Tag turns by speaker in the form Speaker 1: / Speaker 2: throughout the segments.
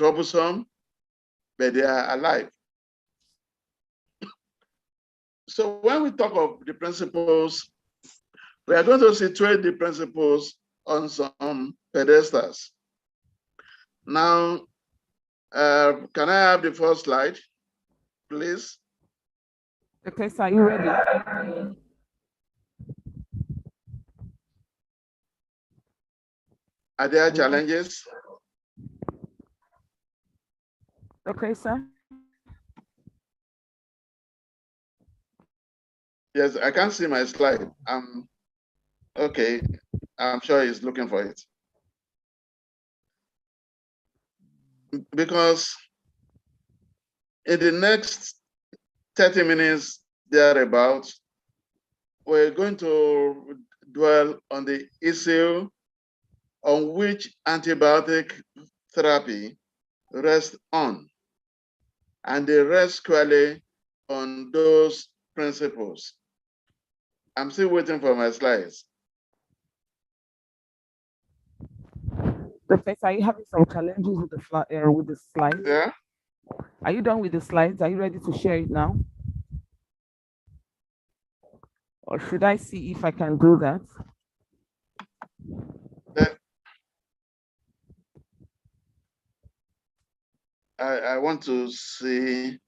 Speaker 1: troublesome, but they are alive. So when we talk of the principles, we are going to situate the principles on some pedestals. Now, can I have the first slide, please?
Speaker 2: Okay, sir, are you ready?
Speaker 1: Are there challenges?
Speaker 2: Okay, sir.
Speaker 1: Yes, I can't see my slide. Okay, I'm sure he's looking for it. Because in the next 30 minutes thereabout, we're going to dwell on the issue on which antibiotic therapy rests on, and they rest squarely on those principles. I'm still waiting for my slides.
Speaker 2: Professor, are you having some challenges with the slides?
Speaker 1: Yeah.
Speaker 2: Are you done with the slides? Are you ready to share it now? Or should I see if I can do that?
Speaker 1: I want to see.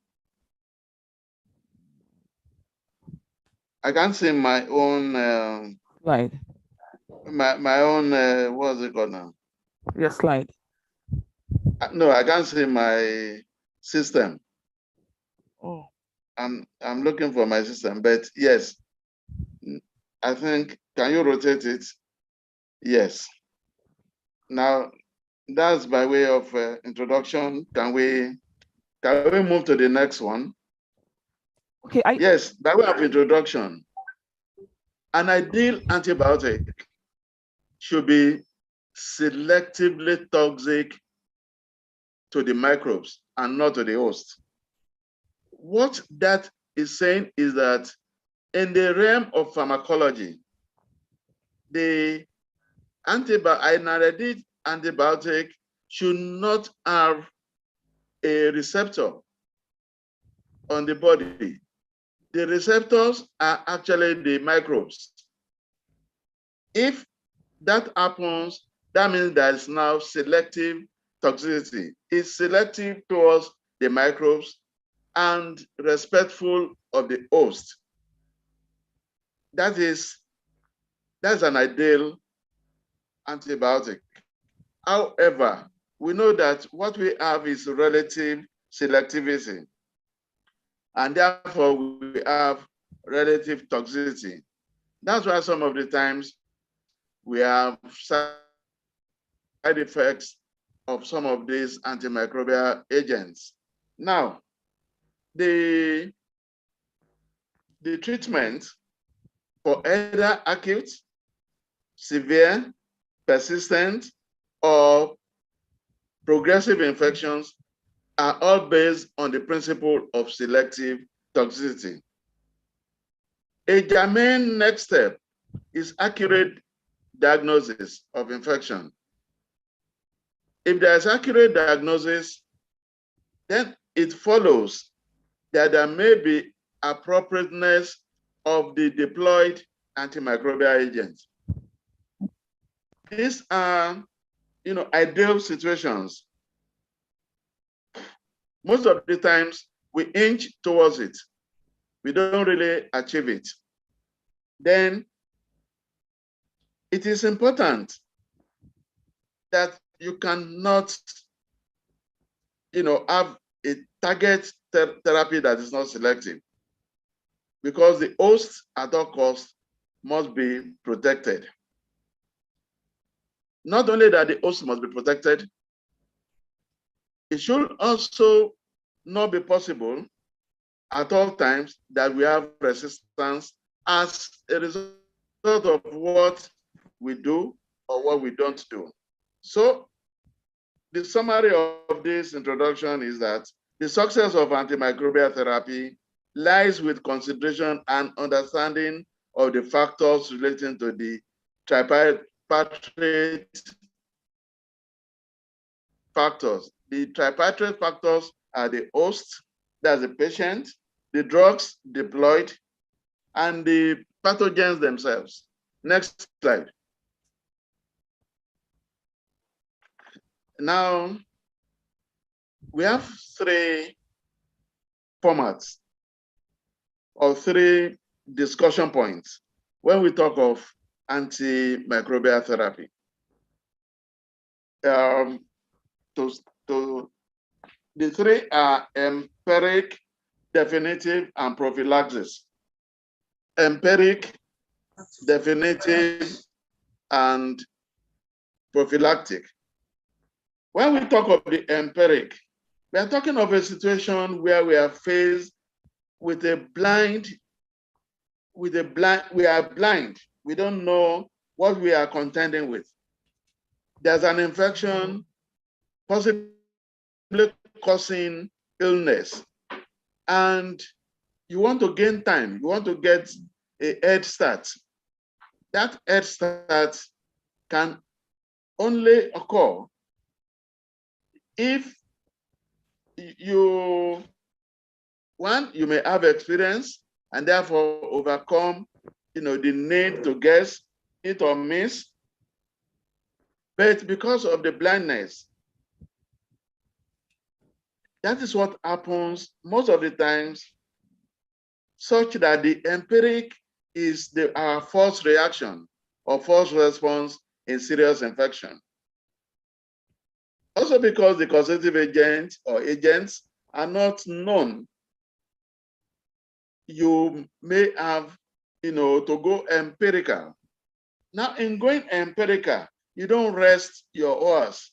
Speaker 1: I can't see my own
Speaker 2: slide.
Speaker 1: My own what's it called now?
Speaker 2: Your slide.
Speaker 1: No, I can't see my system.
Speaker 2: Oh.
Speaker 1: I'm looking for my system, but yes, I think, can you rotate it? Yes. Now, that's by way of introduction. Can we move to the next one?
Speaker 2: Okay.
Speaker 1: Yes, by way of introduction, an ideal antibiotic should be selectively toxic to the microbes and not to the host. What that is saying is that in the realm of pharmacology, the antibiotic should not have a receptor on the body. The receptors are actually the microbes. If that happens, that means there is now selective toxicity. It's selective towards the microbes and respectful of the host. That's an ideal antibiotic. However, we know that what we have is relative selectivity, and therefore we have relative toxicity. That's why some of the times we have side effects of some of these antimicrobial agents. Now, the treatment for either acute, severe, persistent, or progressive infections are all based on the principle of selective toxicity. A germane next step is accurate diagnosis of infection. If there is accurate diagnosis, then it follows that there may be appropriateness of the deployed antimicrobial agent. These are, ideal situations. Most of the times we inch towards it. We don't really achieve it. Then it is important that you cannot, have a target therapy that is not selective, because the host at all costs must be protected. Not only that the host must be protected, it should also not be possible at all times that we have resistance as a result of what we do or what we don't do. So the summary of this introduction is that the success of antimicrobial therapy lies with consideration and understanding of the factors relating to the tripartite factors The tripartite factors are the host, that's the patient, the drugs deployed, and the pathogens themselves. Next slide. Now, we have three formats or three discussion points when we talk of antimicrobial therapy. The three are empiric, definitive, and prophylaxis. Empiric, definitive, and prophylactic. When we talk of the empiric, we are talking of a situation where we are faced with a blind, we are blind. We don't know what we are contending with. There's an infection possibly causing illness, and you want to gain time. You want to get a head start. That head start can only occur if you may have experience and therefore overcome, the need to guess, hit or miss. But because of the blindness, that is what happens most of the times, such that the empiric is our first reaction or first response in serious infection. Also because the causative agent or agents are not known, you may have, to go empirical. Now, in going empirical, you don't rest your oars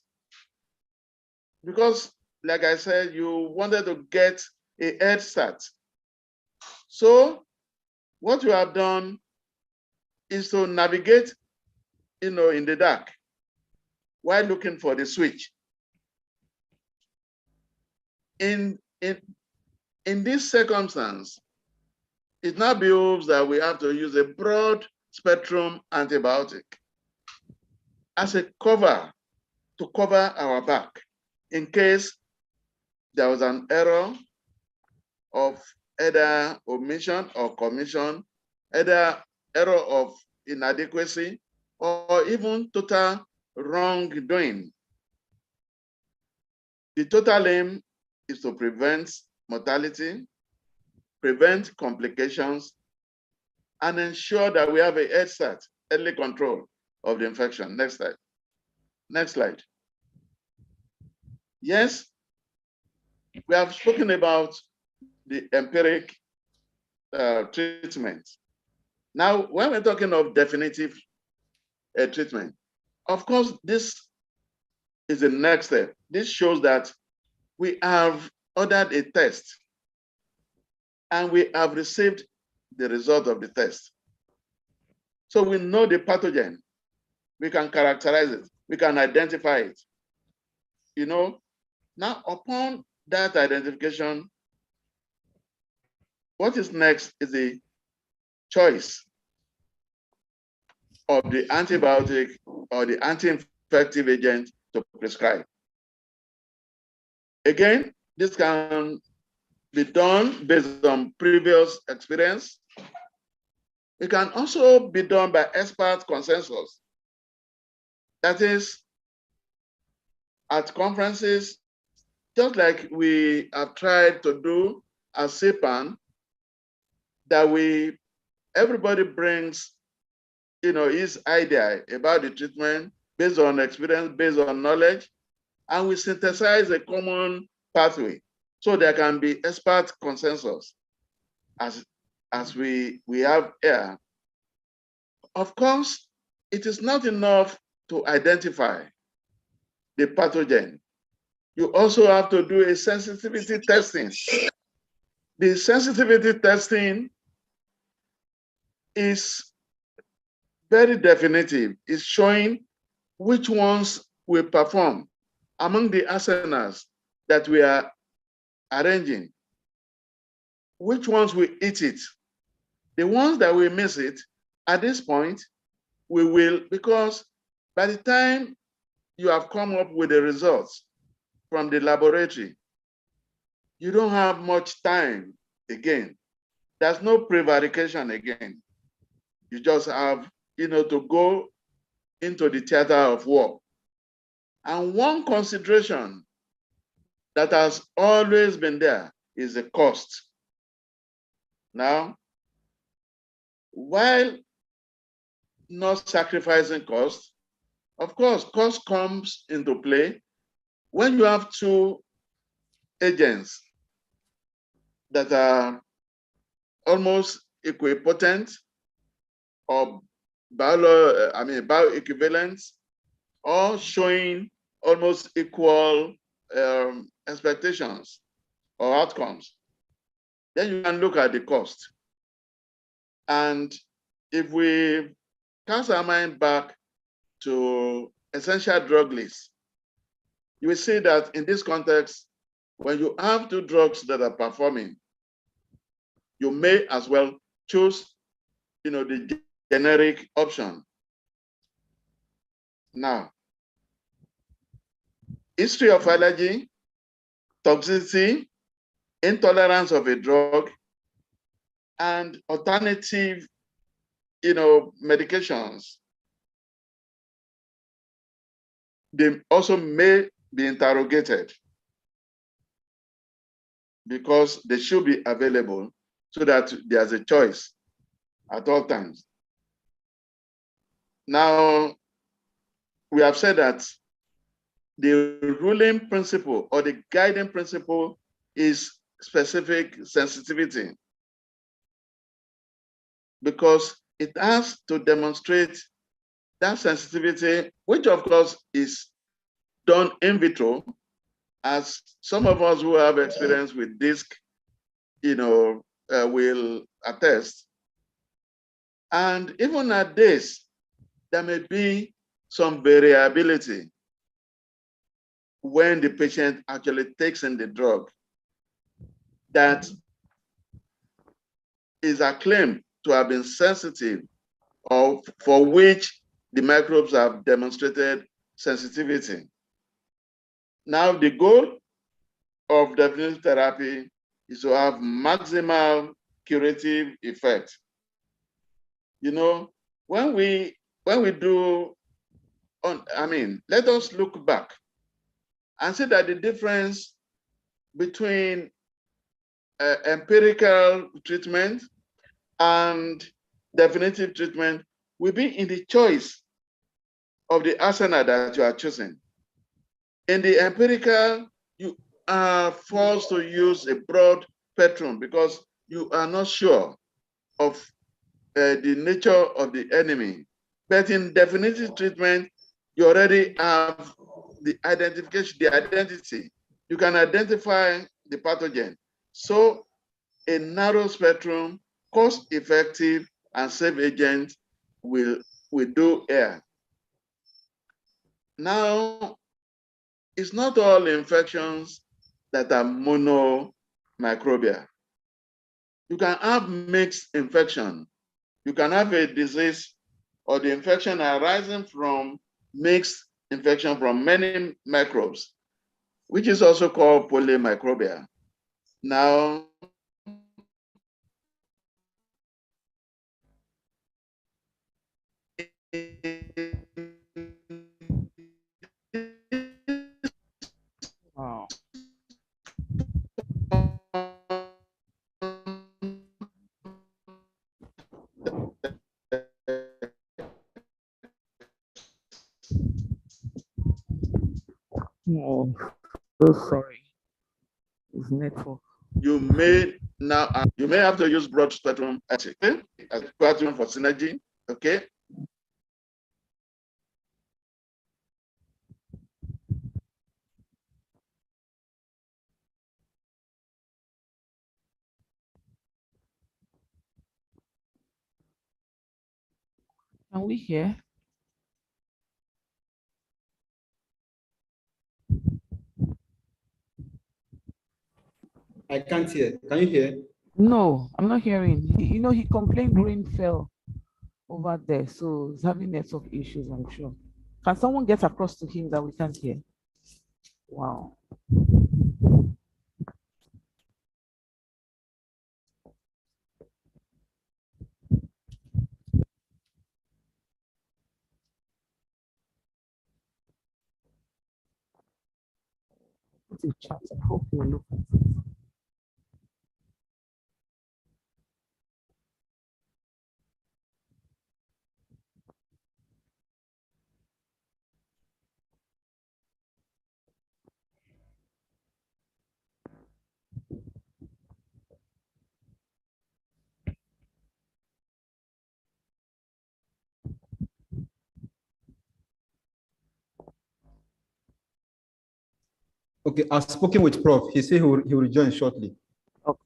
Speaker 1: because, like I said, you wanted to get a head start. So what you have done is to navigate, in the dark while looking for the switch. In this circumstance, it now behoves that we have to use a broad spectrum antibiotic as a cover to cover our back in case there was an error of either omission or commission, either error of inadequacy, or even total wrongdoing. The total aim is to prevent mortality, prevent complications, and ensure that we have a head start, early control of the infection. Next slide. Next slide. Yes, we have spoken about the empiric treatment. Now, when we're talking of definitive treatment, of course, this is the next step. This shows that we have ordered a test and we have received the result of the test. So we know the pathogen, we can characterize it, we can identify it. Now upon that identification, what is next is the choice of the antibiotic or the anti-infective agent to prescribe. Again, this can be done based on previous experience. It can also be done by expert consensus. That is, at conferences, just like we have tried to do at CPAN, that everybody brings, his idea about the treatment based on experience, based on knowledge, and we synthesize a common pathway so there can be expert consensus as we have here. Of course, it is not enough to identify the pathogen. You also have to do a sensitivity testing. The sensitivity testing is very definitive. It's showing which ones will perform among the arsenals that we are arranging. Which ones will eat it? The ones that will miss it, at this point, we will, because by the time you have come up with the results, from the laboratory, you don't have much time again. There's no prevarication again. You just have, to go into the theater of war. And one consideration that has always been there is the cost. Now, while not sacrificing cost, of course, cost comes into play when you have two agents that are almost equipotent or bioequivalent, or showing almost equal expectations or outcomes. Then you can look at the cost. And if we cast our mind back to essential drug lists, you will see that in this context, when you have two drugs that are performing, you may as well choose, the generic option. Now, history of allergy, toxicity, intolerance of a drug, and alternative, medications, they also may be interrogated because they should be available so that there's a choice at all times. Now, we have said that the ruling principle or the guiding principle is specific sensitivity, because it has to demonstrate that sensitivity, which of course is done in vitro, as some of us who have experience with DISC, will attest. And even at this, there may be some variability when the patient actually takes in the drug that is acclaimed to have been sensitive, or for which the microbes have demonstrated sensitivity. Now, the goal of definitive therapy is to have maximal curative effect. When we do, let us look back and see that the difference between empirical treatment and definitive treatment will be in the choice of the arsenal that you are choosing. In the empirical, you are forced to use a broad spectrum because you are not sure of the nature of the enemy. But in definitive treatment, you already have the identification, the identity. You can identify the pathogen. So a narrow spectrum, cost-effective and safe agent will do here. Now, it's not all infections that are monomicrobial. You can have mixed infection. You can have a disease or the infection arising from mixed infection from many microbes, which is also called polymicrobial. Now,
Speaker 2: Wow. Oh, so sorry. It's network.
Speaker 1: you may have to use broad spectrum as spectrum for synergy. Okay.
Speaker 2: Can we hear?
Speaker 3: I can't hear. Can you hear?
Speaker 2: No, I'm not hearing. He complained green fell over there, so he's having network issues, I'm sure. Can someone get across to him that we can't hear? Wow. Put a chat. I hope you look at it.
Speaker 3: Okay, I've spoken with Prof. He said he will join shortly.
Speaker 2: Okay.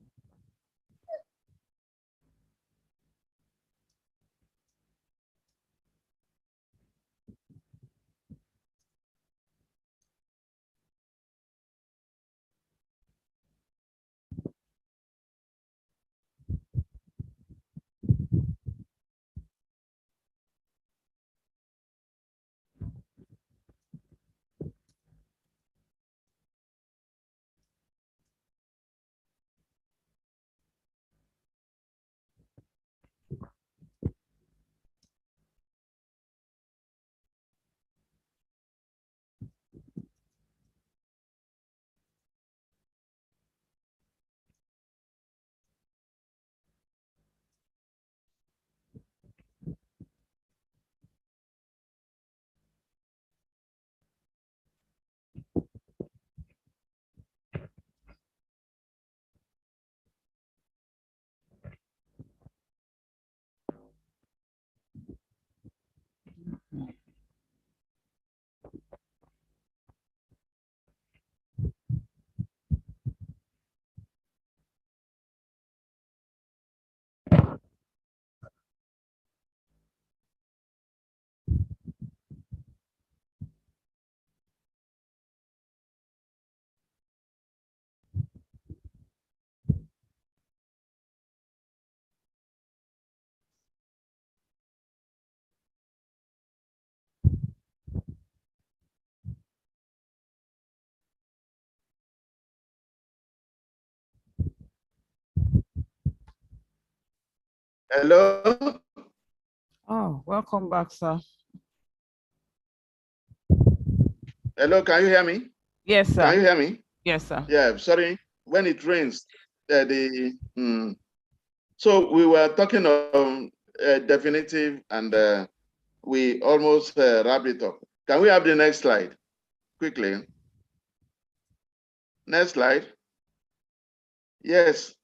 Speaker 1: Hello?
Speaker 2: Oh, welcome back, sir.
Speaker 1: Hello, can you hear me?
Speaker 2: Yes, sir.
Speaker 1: Can you hear me?
Speaker 2: Yes, sir.
Speaker 1: Yeah, sorry. When it rains, so we were talking of definitive, and we almost wrapped it up. Can we have the next slide quickly? Next slide. Yes,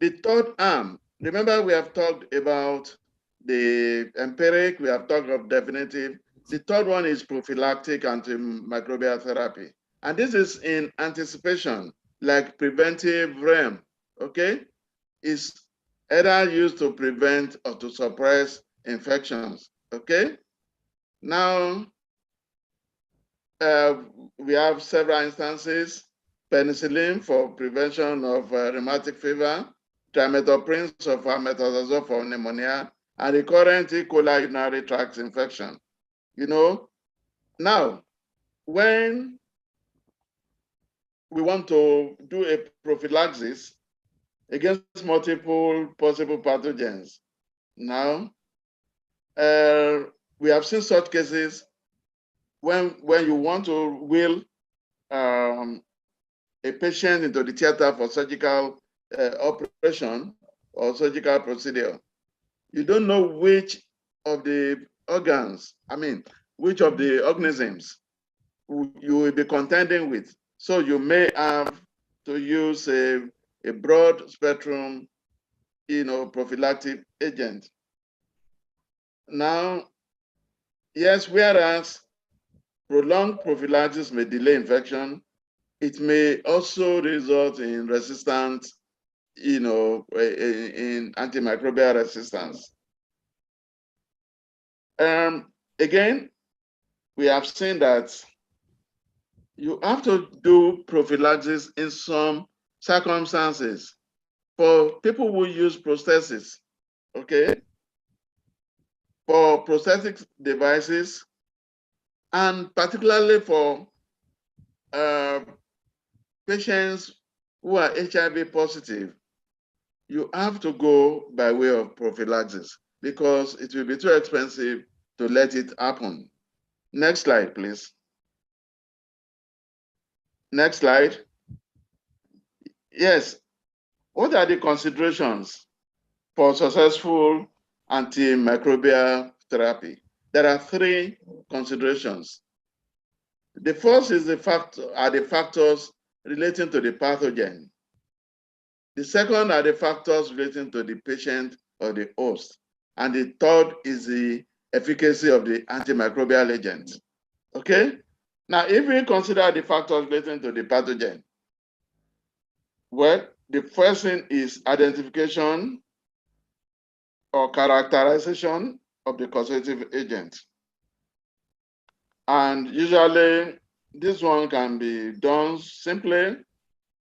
Speaker 1: the third arm. Remember, we have talked about the empiric, we have talked of definitive. The third one is prophylactic antimicrobial therapy. And this is in anticipation, like preventive realm, okay? It's either used to prevent or to suppress infections, okay? Now, we have several instances: penicillin for prevention of rheumatic fever, trimethoprim sulfur methotrexate for pneumonia, and recurrent E. coli urinary tract infection. You know, now, when we want to do a prophylaxis against multiple possible pathogens, now, we have seen such cases when you want to wheel a patient into the theater for surgical operation or surgical procedure. You don't know which of the organs, which of the organisms you will be contending with. So you may have to use a broad spectrum, prophylactic agent. Now, yes, whereas prolonged prophylaxis may delay infection, it may also result in resistance, in antimicrobial resistance. Again, we have seen that you have to do prophylaxis in some circumstances for people who use prosthesis, okay? For prosthetic devices, and particularly for patients who are HIV positive, you have to go by way of prophylaxis because it will be too expensive to let it happen. Next slide, please. Next slide. Yes. What are the considerations for successful antimicrobial therapy? There are three considerations. The first is the factors relating to the pathogen. The second are the factors relating to the patient or the host. And the third is the efficacy of the antimicrobial agent. Okay? Now, if we consider the factors relating to the pathogen, well, the first thing is identification or characterization of the causative agent. And usually, this one can be done simply,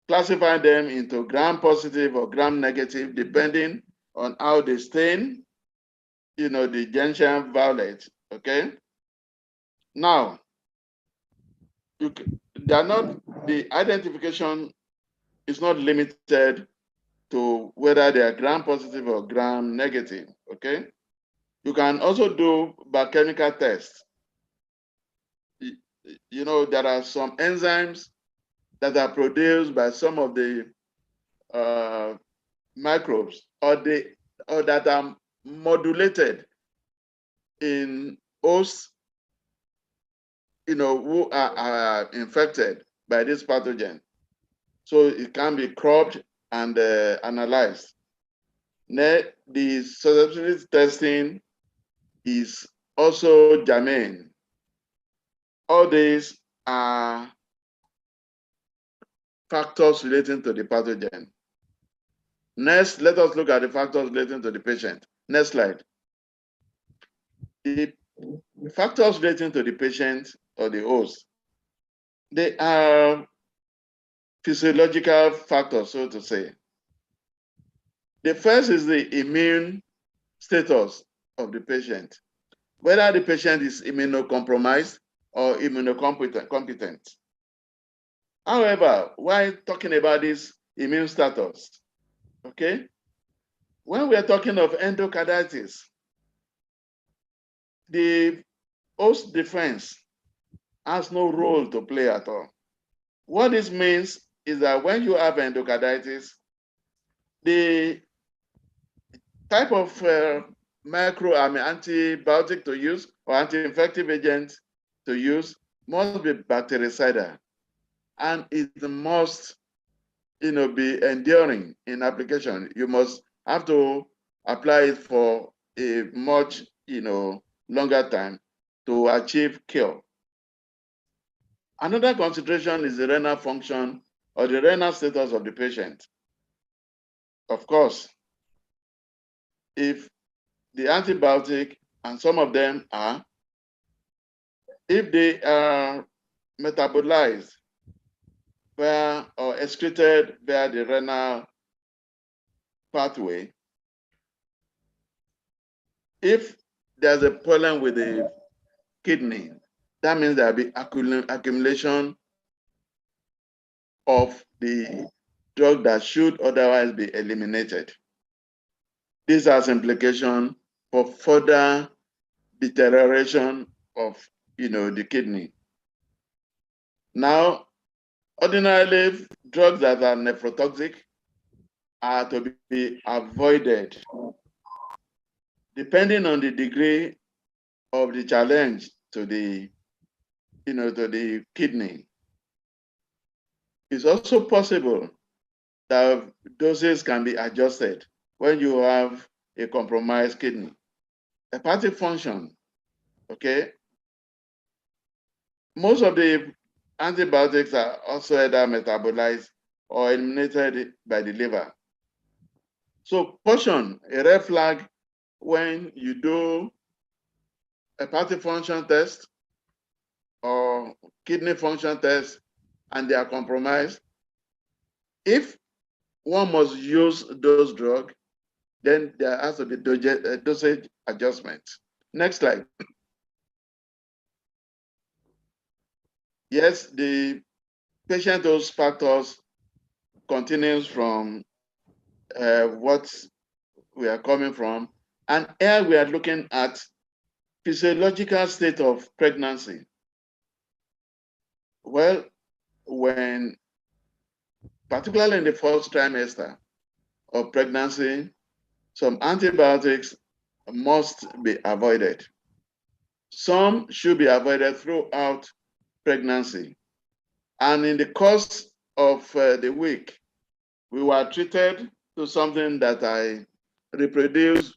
Speaker 1: classify them into gram-positive or gram-negative, depending on how they stain, the gentian violet, okay? Now, the identification is not limited to whether they are gram-positive or gram-negative, okay? You can also do biochemical tests. There are some enzymes that are produced by some of the microbes or that are modulated in hosts, who are infected by this pathogen. So it can be cropped and analyzed. The susceptibility testing is also germane. All these are factors relating to the pathogen. Next, let us look at the factors relating to the patient. Next slide. The factors relating to the patient or the host, they are physiological factors, so to say. The first is the immune status of the patient, whether the patient is immunocompromised or immunocompetent. However, while talking about this immune status, okay, when we are talking of endocarditis, the host defense has no role to play at all. What this means is that when you have endocarditis, the type of antibiotic to use or anti-infective agent to use must be bactericidal, and it must be enduring in application. You must have to apply it for a much longer time to achieve cure. Another consideration is the renal function or the renal status of the patient. Of course, if the antibiotic, and some of them are, if they are metabolized or excreted via the renal pathway, if there's a problem with the kidney, that means there'll be accumulation of the drug that should otherwise be eliminated. This has implication for further deterioration of the kidney. Now, ordinarily, drugs that are nephrotoxic are to be avoided depending on the degree of the challenge to the kidney. It's also possible that doses can be adjusted when you have a compromised kidney. Hepatic function, okay? Most of the antibiotics are also either metabolized or eliminated by the liver. So caution, a red flag when you do hepatic function test or kidney function test and they are compromised. If one must use those drugs, then there has to be dosage adjustment. Next slide. Yes, the patient dose factors continues from what we are coming from. And here we are looking at physiological state of pregnancy. Well, when, particularly in the first trimester of pregnancy, some antibiotics must be avoided. Some should be avoided throughout pregnancy. And in the course of the week, we were treated to something that I reproduced,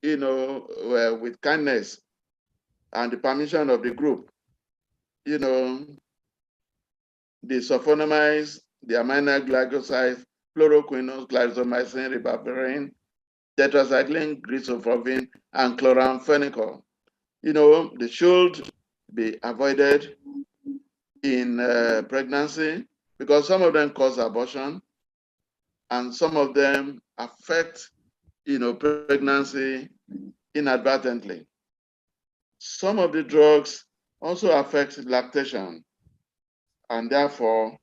Speaker 1: with kindness and the permission of the group. The sulfonamides, the amino glycosides, chloroquinone, glycomycin, ribavirin, tetracycline, grisofulvin, and chloramphenicol. They should be avoided in pregnancy because some of them cause abortion and some of them affect, pregnancy inadvertently. Some of the drugs also affect lactation, and therefore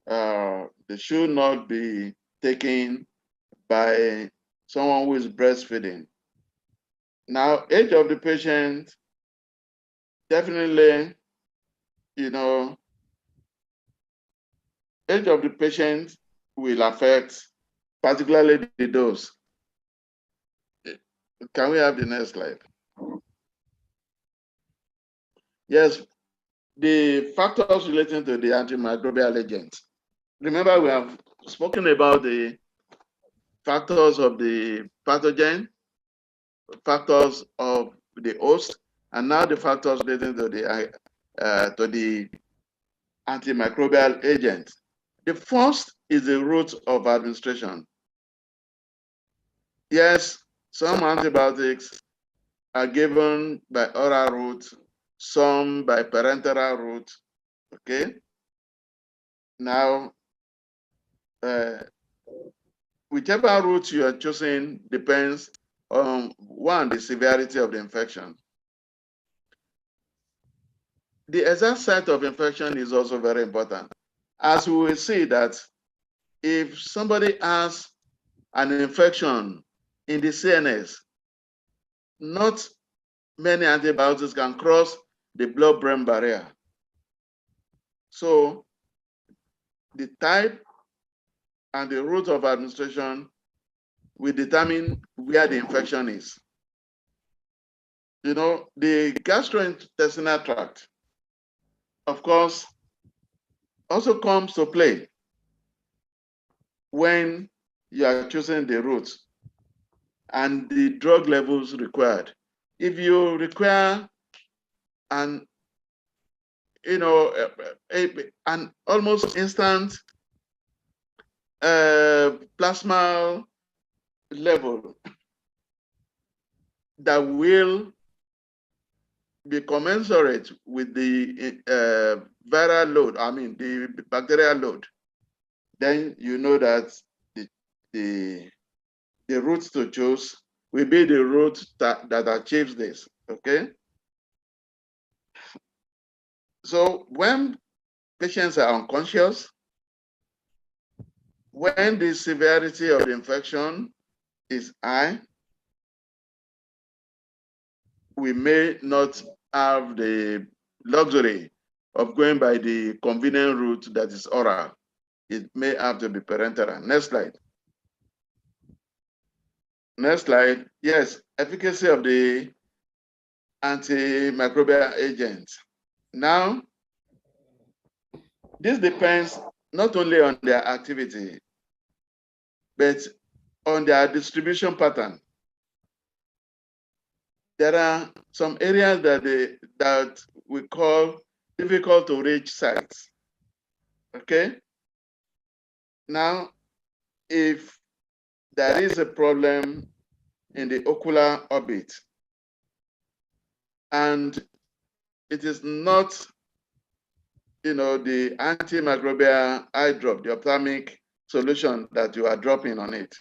Speaker 1: they should not be taken by someone who is breastfeeding. Now, age of the patient, definitely, age of the patient will affect particularly the dose. Can we have the next slide? Yes, the factors relating to the antimicrobial agent. Remember, we have spoken about the factors of the pathogen, factors of the host, and now the factors relating to the antimicrobial agent. The first is the route of administration. Yes, some antibiotics are given by oral route, some by parenteral route, okay? Now, whichever route you are choosing depends on, one, the severity of the infection. The exact site of infection is also very important. As we will see that if somebody has an infection in the CNS, not many antibiotics can cross the blood-brain barrier. So the type and the route of administration will determine where the infection is. The gastrointestinal tract, of course, also comes to play when you are choosing the route and the drug levels required. If you require an almost instant plasma level that will be commensurate with the viral load, the bacterial load, then you know that the route to choose will be the route that achieves this, okay? So when patients are unconscious, when the severity of the infection is high, we may not have the luxury of going by the convenient route that is oral. It may have to be parenteral. Next slide. Next slide. Yes, efficacy of the antimicrobial agent. Now, this depends not only on their activity, but on their distribution pattern. There are some areas that we call difficult to reach sites. Okay? Now, if there is a problem in the ocular orbit and it is not, the antimicrobial eye drop, the ophthalmic solution that you are dropping on it,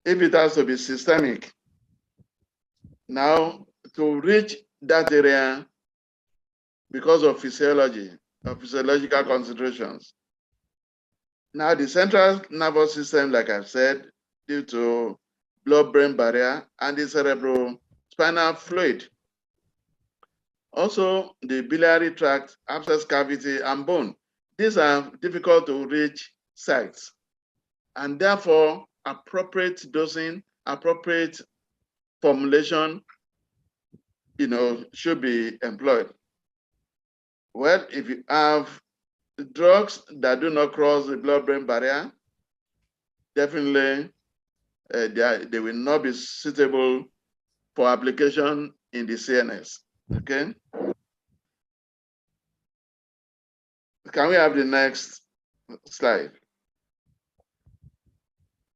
Speaker 1: if it has to be systemic, now to reach that area because of physiology, of physiological considerations. Now, the central nervous system, like I've said, due to blood-brain barrier and the cerebrospinal fluid. Also, the biliary tract, abscess cavity, and bone. These are difficult to reach sites, and therefore appropriate dosing, appropriate formulation, should be employed. Well, if you have drugs that do not cross the blood-brain barrier, definitely they will not be suitable for application in the CNS. Okay. Can we have the next slide?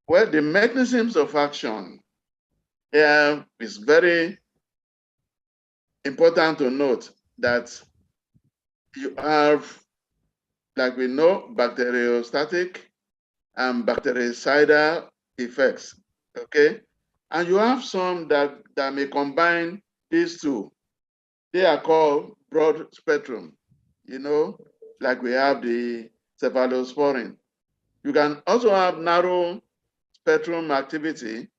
Speaker 1: Well, the mechanisms of action here is very important to note that you have, like we know, bacteriostatic and bactericidal effects, okay? And you have some that may combine these two. They are called broad spectrum, like we have the cephalosporin. You can also have narrow spectrum activity,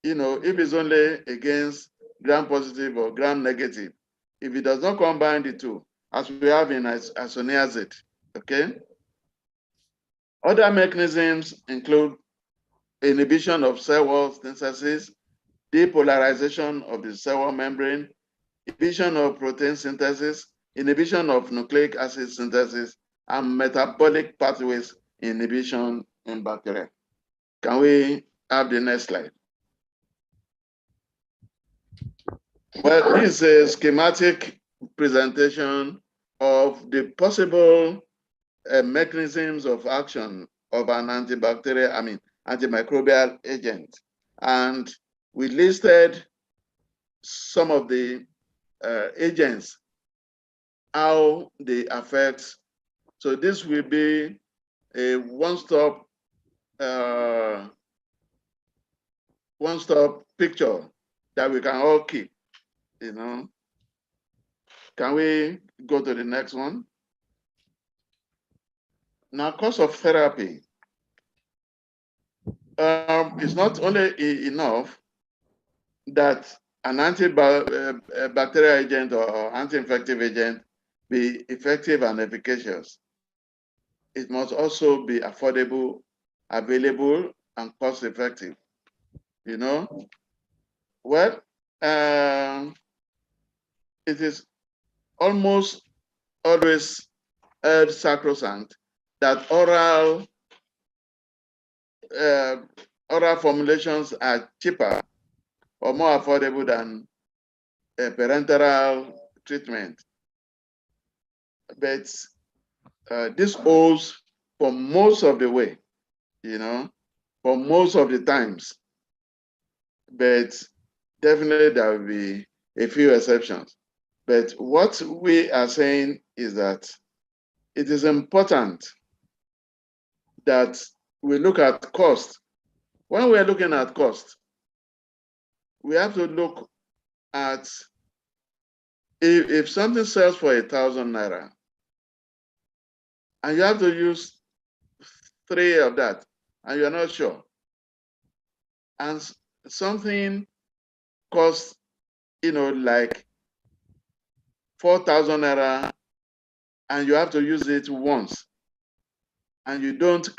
Speaker 1: if it's only against gram-positive or gram-negative. If it does not combine the two, as we have in isoniazid, okay? Other mechanisms include inhibition of cell wall synthesis, depolarization of the cell wall membrane, inhibition of protein synthesis, inhibition of nucleic acid synthesis, and metabolic pathways inhibition in bacteria. Can we have the next slide? Well, this is a schematic presentation of the possible mechanisms of action of an antimicrobial agent. And we listed some of the agents, how they affect. So this will be a one-stop picture that we can all keep, Can we go to the next one? Now, course of therapy. It's not only enough that an antibacterial agent or anti-infective agent be effective and efficacious. It must also be affordable, available, and cost-effective. Well, it is almost always heard sacrosanct that oral formulations are cheaper or more affordable than parenteral treatment. But this holds for most of the way, for most of the times. But definitely there will be a few exceptions. But what we are saying is that it is important that we look at cost. When we're looking at cost, we have to look at if something sells for 1,000 naira, and you have to use 3 of that, and you're not sure, and something costs, like 4,000 naira, and you have to use it once, and you don't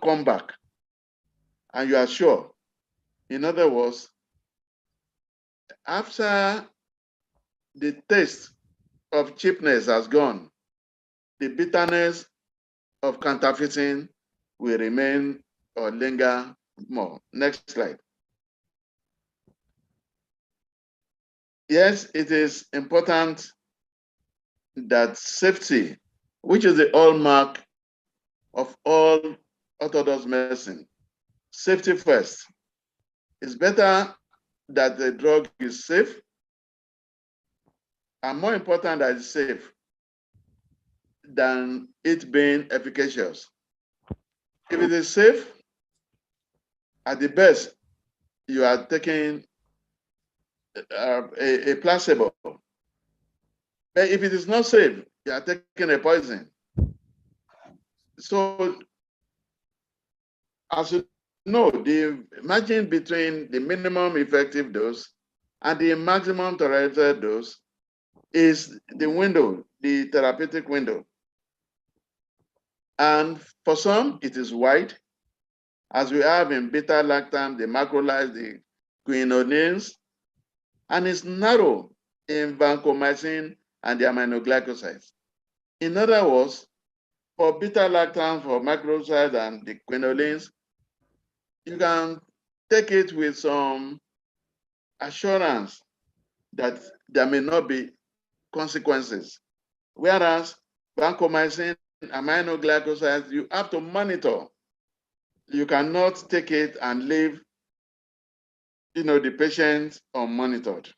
Speaker 1: come back, and you are sure. In other words, after the taste of cheapness has gone, the bitterness of counterfeiting will remain or linger more. Next slide. Yes, it is important that safety, which is the hallmark of all orthodox medicine, safety first. It's better that the drug is safe, and more important that it's safe than it being efficacious. If it is safe, at the best, you are taking a placebo. But if it is not safe, you are taking a poison. So, as you know, the margin between the minimum effective dose and the maximum tolerated dose is the window, the therapeutic window. And for some, it is wide, as we have in beta-lactam, the macrolides, the quinones, and it's narrow in vancomycin and the aminoglycosides. In other words, for beta-lactam, for macrolides and the quinones, you can take it with some assurance that there may not be consequences. Whereas vancomycin, aminoglycosides, you have to monitor. You cannot take it and leave, the patient unmonitored.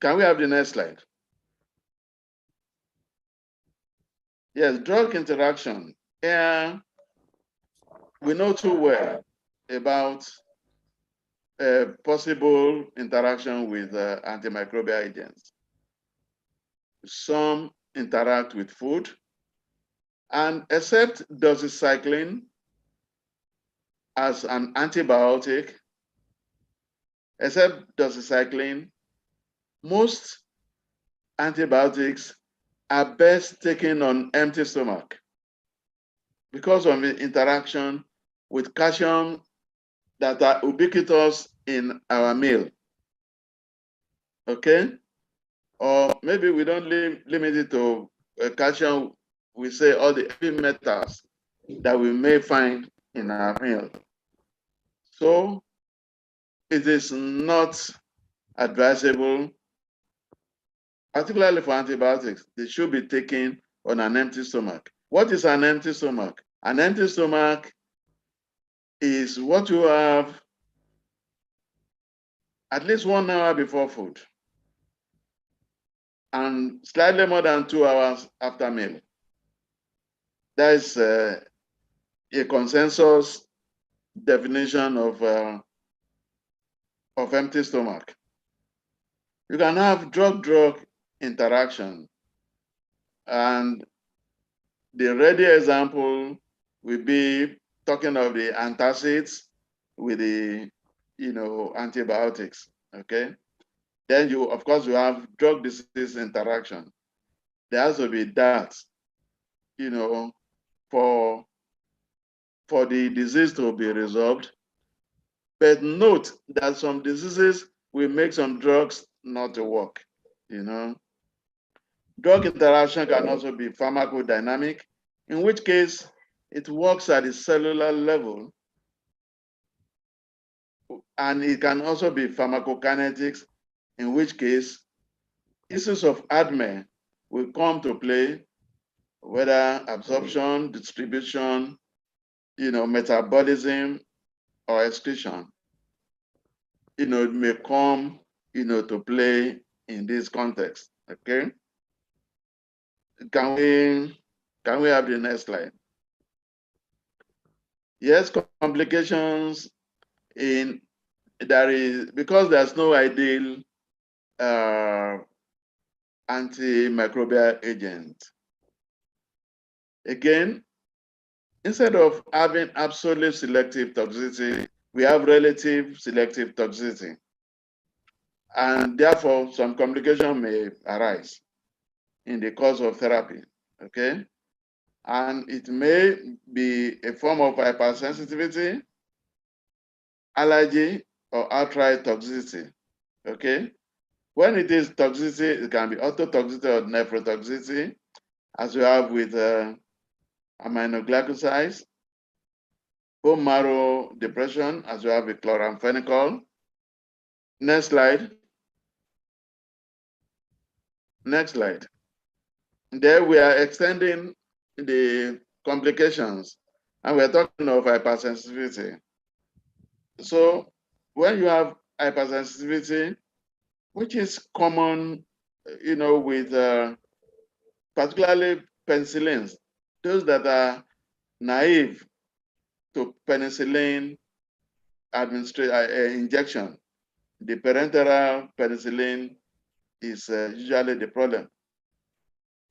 Speaker 1: Can we have the next slide? Yes, drug interaction. Here, we know too well about possible interaction with antimicrobial agents. Some interact with food, and except doxycycline as an antibiotic, most antibiotics are best taken on empty stomach because of the interaction with calcium that are ubiquitous in our meal. Okay? Or maybe we don't limit it to calcium, we say all the heavy metals that we may find in our meal. So it is not advisable, particularly for antibiotics. They should be taken on an empty stomach. What is an empty stomach? An empty stomach is what you have at least 1 hour before food and slightly more than 2 hours after meal. That is a consensus definition of empty stomach. You can have drug-drug interaction, and the ready example will be talking of the antacids with the antibiotics. Okay, then you of course you have drug disease interaction. There has to be that for the disease to be resolved. But note that some diseases will make some drugs not to work. Drug interaction can also be pharmacodynamic, in which case it works at the cellular level, and it can also be pharmacokinetics, in which case issues of ADME will come to play, whether absorption, distribution, metabolism, or excretion, it may come, to play in this context. Okay. Can we have the next slide? Yes, complications because there's no ideal antimicrobial agent. Again, instead of having absolute selective toxicity, we have relative selective toxicity. And therefore, some complication may arise in the course of therapy, okay? And it may be a form of hypersensitivity, allergy, or outright toxicity, okay? When it is toxicity, it can be ototoxicity or nephrotoxicity, as we have with aminoglycosides, bone marrow depression, as we have with chloramphenicol. Next slide. Next slide. There we are extending the complications, and we're talking of hypersensitivity. So when you have hypersensitivity, which is common, with particularly penicillins, those that are naive to penicillin injection, the parenteral penicillin is usually the problem.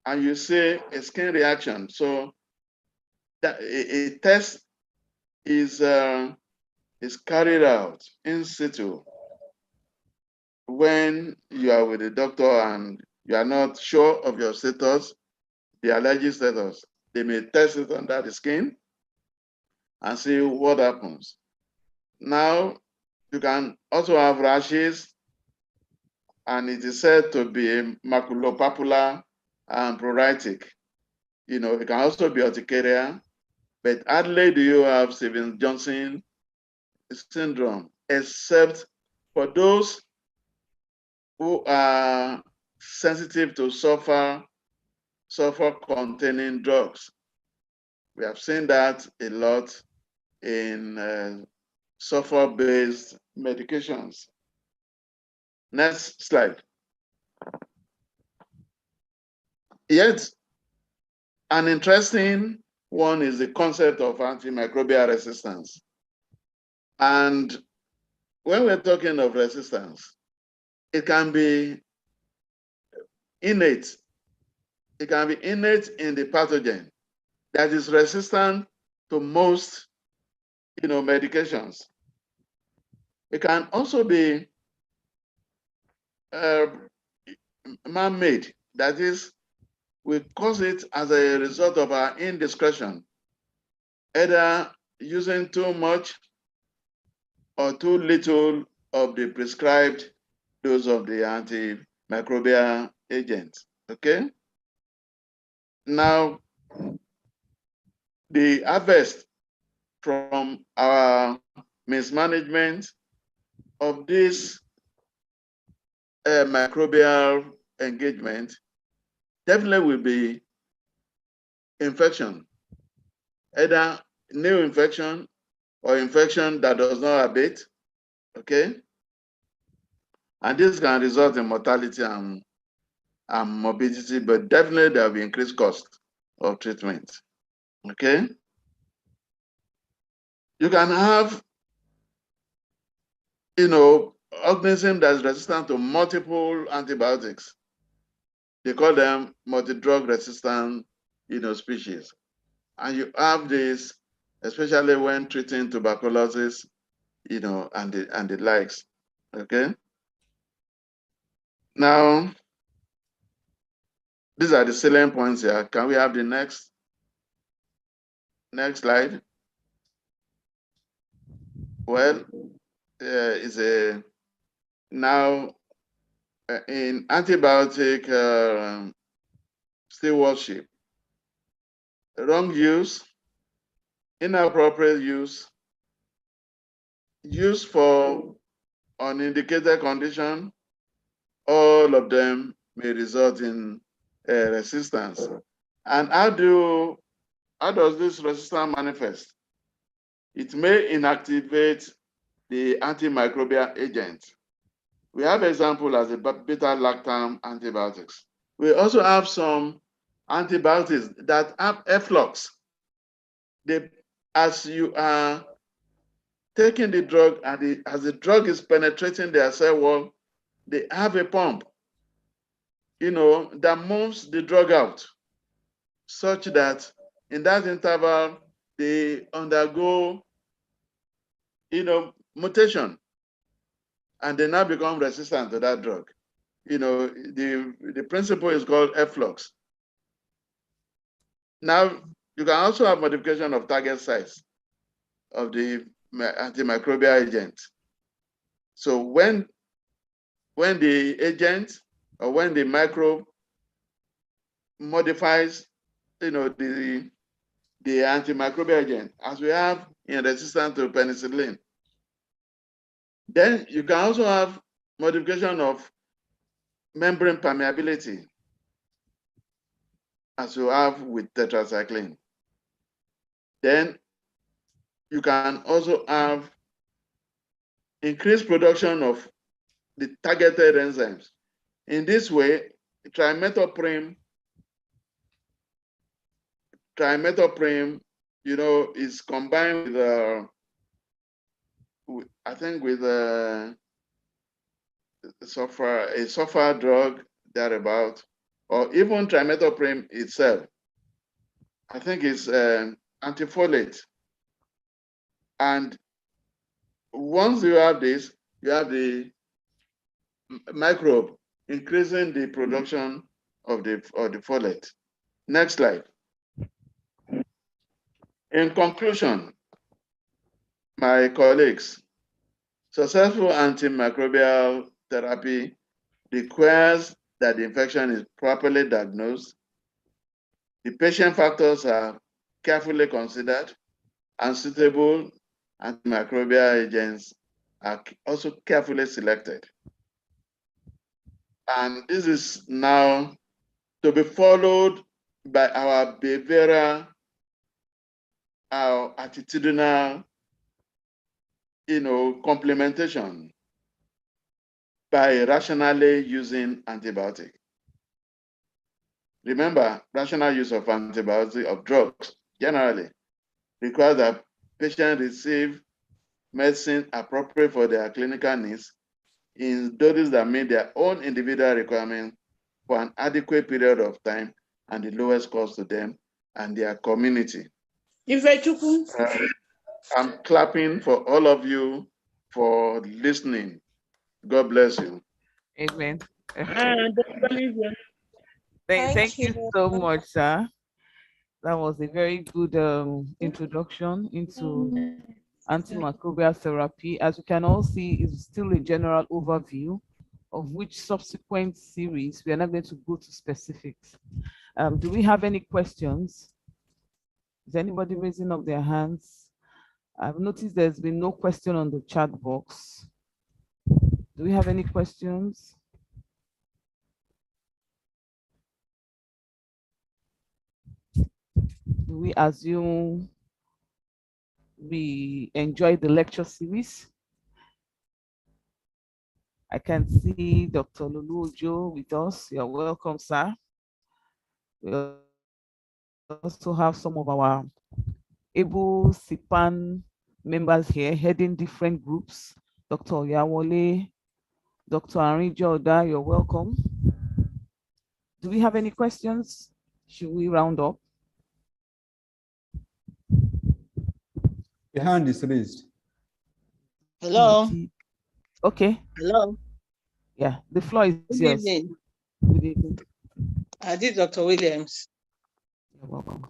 Speaker 1: and you see a skin reaction. So that a test is carried out in situ when you are with the doctor and you are not sure of your status, the allergy status. They may test it under the skin and see what happens. Now, you can also have rashes, and it is said to be maculopapular and pruritic. You know, it can also be urticaria, but hardly do you have Stevens-Johnson syndrome, except for those who are sensitive to sulfur-containing drugs. We have seen that a lot in sulfur-based medications. Next slide. Yet, an interesting one is the concept of antimicrobial resistance. And when we're talking of resistance, it can be innate. It can be innate in the pathogen that is resistant to most, medications. It can also be man-made. That is, we cause it as a result of our indiscretion, either using too much or too little of the prescribed dose of the antimicrobial agent. Okay? Now, the harvest from our mismanagement of this microbial engagement definitely will be infection, either new infection or infection that does not abate, okay? And this can result in mortality and morbidity, but definitely there will be increased cost of treatment, okay? You can have, organism that's resistant to multiple antibiotics. They call them multi-drug resistant, species. And you have this, especially when treating tuberculosis, and the likes, okay? Now, these are the salient points here. Can we have the next slide? Well, it's now in antibiotic stewardship, wrong use, inappropriate use for unindicated condition, all of them may result in resistance. And how does this resistance manifest? It may inactivate the antimicrobial agent. We have example as the beta-lactam antibiotics. We also have some antibiotics that have efflux. As you are taking the drug and as the drug is penetrating their cell wall, they have a pump, that moves the drug out, such that in that interval, they undergo, mutation, and they now become resistant to that drug. The principle is called efflux. Now, you can also have modification of target size of the antimicrobial agent. So when the agent or when the microbe modifies, the antimicrobial agent, as we have in resistance to penicillin, then you can also have modification of membrane permeability, as you have with tetracycline. Then you can also have increased production of the targeted enzymes. In this way, trimethoprim, is combined with I think with a sulfur drug thereabout, or even trimethoprim itself. I think it's antifolate. And once you have this, you have the microbe increasing the production of the folate. Next slide. In conclusion, my colleagues, successful antimicrobial therapy requires that the infection is properly diagnosed, the patient factors are carefully considered, and suitable antimicrobial agents are also carefully selected. And this is now to be followed by our behavioral, our attitudinal, complementation by rationally using antibiotic. Remember, rational use of antibiotic, of drugs, generally requires that patients receive medicine appropriate for their clinical needs in doses that meet their own individual requirements for an adequate period of time and the lowest cost to them and their community. I'm clapping for all of you for listening. God bless you.
Speaker 2: Amen. Thank you so much, sir. That was a very good introduction into antimicrobial therapy. As you can all see, it's still a general overview of which subsequent series we are not going to go to specifics. Do we have any questions? Is anybody raising up their hands? I've noticed there's been no question on the chat box. Do we have any questions? Do we assume we enjoyed the lecture series? I can see Dr. Lulu Ojo with us. You're welcome, sir. We also have some of our able SIPAN members here heading different groups. Dr. Yawole, Dr. Arinjo Oda, you're welcome. Do we have any questions? Should we round up?
Speaker 3: The hand is raised.
Speaker 4: Hello.
Speaker 2: Okay.
Speaker 4: Hello.
Speaker 2: Yeah, the floor is
Speaker 4: Good
Speaker 2: yours.
Speaker 4: evening.
Speaker 2: Good evening.
Speaker 4: This is Dr. Williams.
Speaker 2: You're welcome.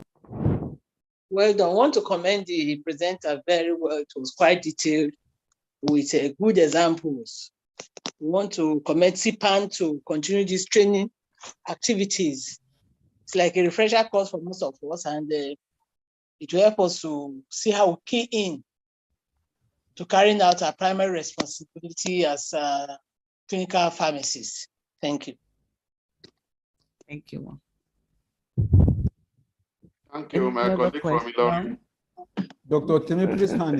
Speaker 4: Well done. I want to commend the presenter very well. It was quite detailed with good examples. We want to commend CPAN to continue these training activities. It's like a refresher course for most of us, and it will help us to see how we key in to carrying out our primary responsibility as clinical pharmacists. Thank you.
Speaker 2: Thank you, ma'am.
Speaker 1: Thank you, my
Speaker 2: Any other
Speaker 1: colleague from Ilorin.
Speaker 3: Dr. Timipri's hand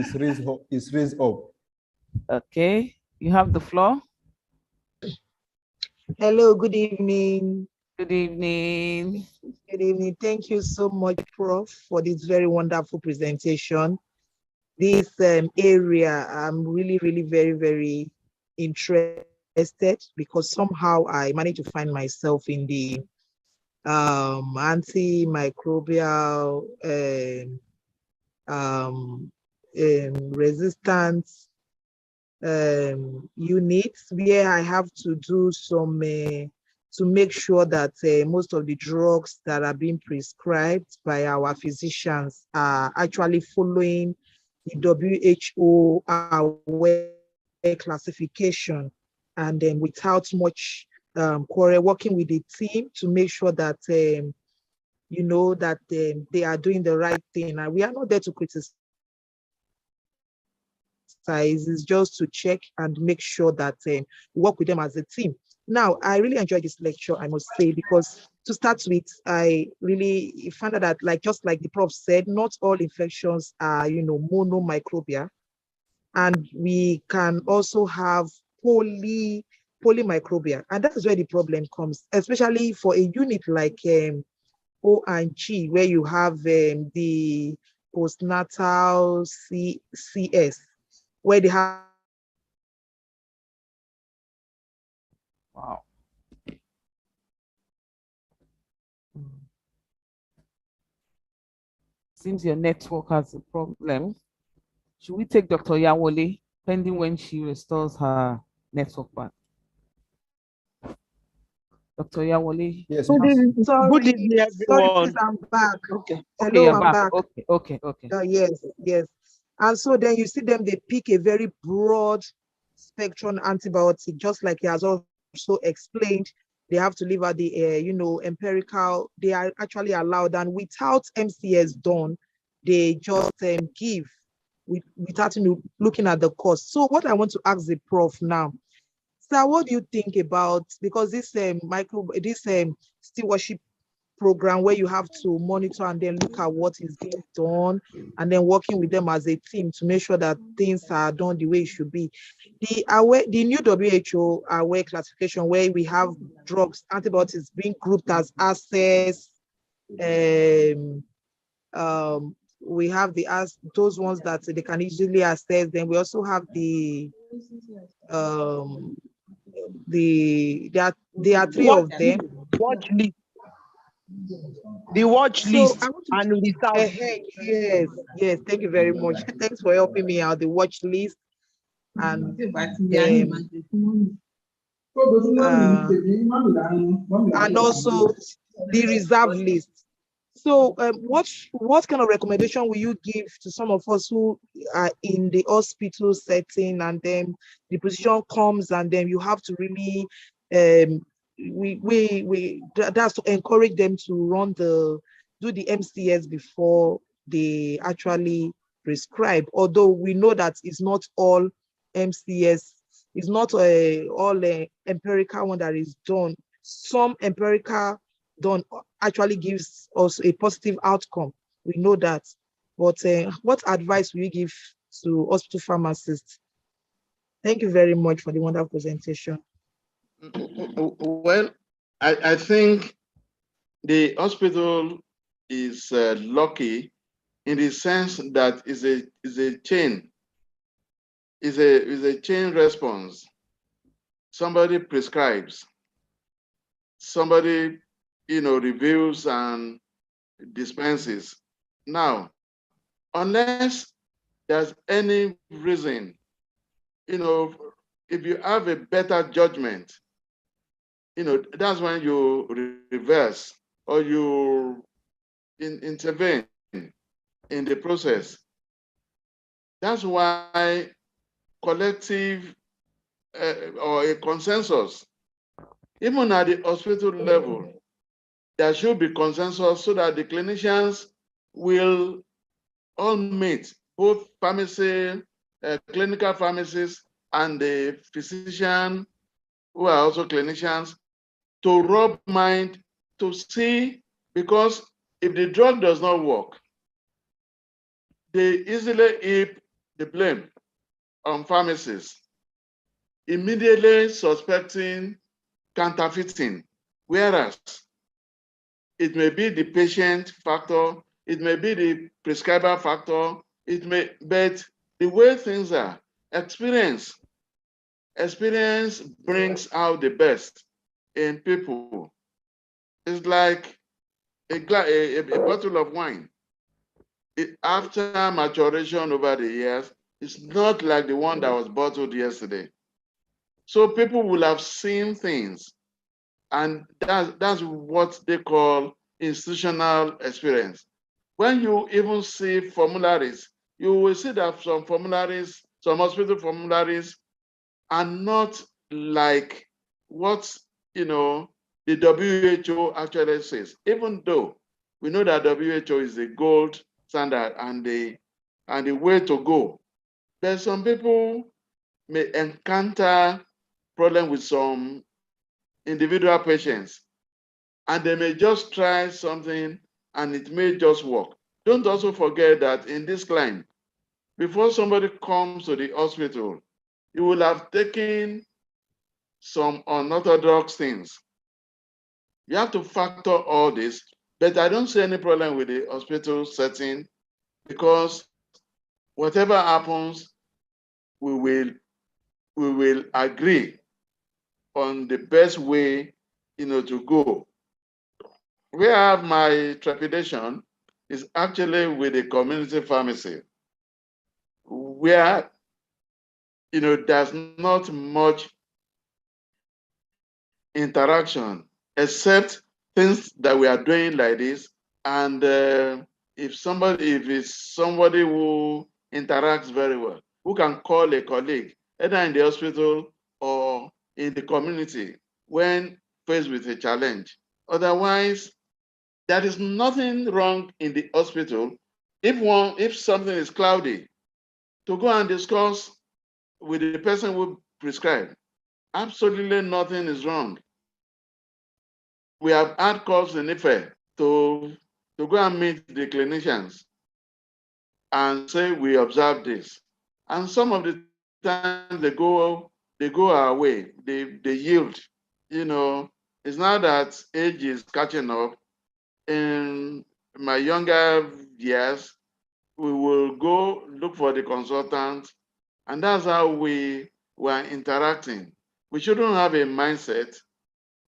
Speaker 3: is raised up.
Speaker 2: Okay, you have the floor.
Speaker 5: Hello, good evening.
Speaker 2: Good evening.
Speaker 5: Good evening. Thank you so much, Prof, for this very wonderful presentation. This area, I'm really, really very, very interested because somehow I managed to find myself in the antimicrobial resistance units where I have to do some to make sure that most of the drugs that are being prescribed by our physicians are actually following the WHO aware classification, and then without much quarrel, working with the team to make sure that you know that they are doing the right thing. And we are not there to criticize, is just to check and make sure that we work with them as a team. Now, I really enjoyed this lecture, I must say, because to start with, I really found out that, like just like the prof said, not all infections are, monomicrobial, and we can also have polymicrobial, and that is where the problem comes, especially for a unit like O and G, where you have the postnatal CS, where they have
Speaker 2: Wow. seems your network has a problem. Should we take Dr. Yawole, pending when she restores her network back? Dr. Yawole.
Speaker 3: Yes,
Speaker 4: Good
Speaker 3: please.
Speaker 4: evening,
Speaker 5: Sorry,
Speaker 4: good evening,
Speaker 5: sorry,
Speaker 4: everyone.
Speaker 5: please, I'm back.
Speaker 4: Okay.
Speaker 2: Okay,
Speaker 5: Hello,
Speaker 2: you're
Speaker 5: I'm
Speaker 2: back.
Speaker 5: back.
Speaker 2: Okay.
Speaker 5: Yes, yes. And so then you see them, they pick a very broad spectrum antibiotic, just like he has also explained. They have to leave out the, empirical, they are actually allowed, and without MCS done, they just give without looking at the cost. So what I want to ask the prof now, sir, what do you think about, because this stewardship program where you have to monitor and then look at what is being done and then working with them as a team to make sure that things are done the way it should be. The new WHO aware classification where we have drugs, antibiotics being grouped as access, we have those ones that they can easily access. Then we also have there are three of them.
Speaker 4: Watch list. The watch
Speaker 5: So
Speaker 4: list
Speaker 5: I want to
Speaker 4: and reserve.
Speaker 5: yes, thank you very much. Thanks for helping me out. The watch list and also the reserve list. So what kind of recommendation will you give to some of us who are in the hospital setting and then the position comes and then you have to really that's to encourage them to do the MCS before they actually prescribe, although we know that it's not all MCS, it's not all empirical one that is done. Some empirical done actually gives us a positive outcome. We know that. But what advice will you give to hospital pharmacists? Thank you very much for the wonderful presentation.
Speaker 1: Well, I think the hospital is lucky in the sense that is a chain, is a chain response. Somebody prescribes, somebody reviews and dispenses. Now, unless there's any reason, if you have a better judgment, that's when you reverse or you intervene in the process. That's why collective or a consensus, even at the hospital level, there should be consensus so that the clinicians will all meet, both pharmacy, clinical pharmacists, and the physician who are also clinicians, to rub mind to see, because if the drug does not work, they easily heap the blame on pharmacists, immediately suspecting counterfeiting, whereas it may be the patient factor, it may be the prescriber factor, but the way things are, experience brings out the best in people. It's like a bottle of wine. After maturation over the years, it's not like the one that was bottled yesterday. So people will have seen things, and that's what they call institutional experience. When you even see formularies, you will see that some hospital formularies are not like what the WHO actually says, even though we know that WHO is the gold standard and the way to go. But some people may encounter problem with some individual patients, and they may just try something and it may just work. Don't also forget that in this climate, before somebody comes to the hospital, you will have taken some unorthodox things. You have to factor all this, but I don't see any problem with the hospital setting, because whatever happens, we will agree on the best way to go. Where I have my trepidation is actually with the community pharmacy, where there's not much interaction except things that we are doing like this. And if it's somebody who interacts very well, who can call a colleague, either in the hospital or in the community when faced with a challenge. Otherwise, there is nothing wrong in the hospital if something is cloudy, to go and discuss with the person who prescribed. Absolutely nothing is wrong. We have had calls in Ife to go and meet the clinicians and say we observe this. And some of the times they go our way, they yield. It's now that age is catching up. In my younger years, we will go look for the consultant, and that's how we were interacting. We shouldn't have a mindset,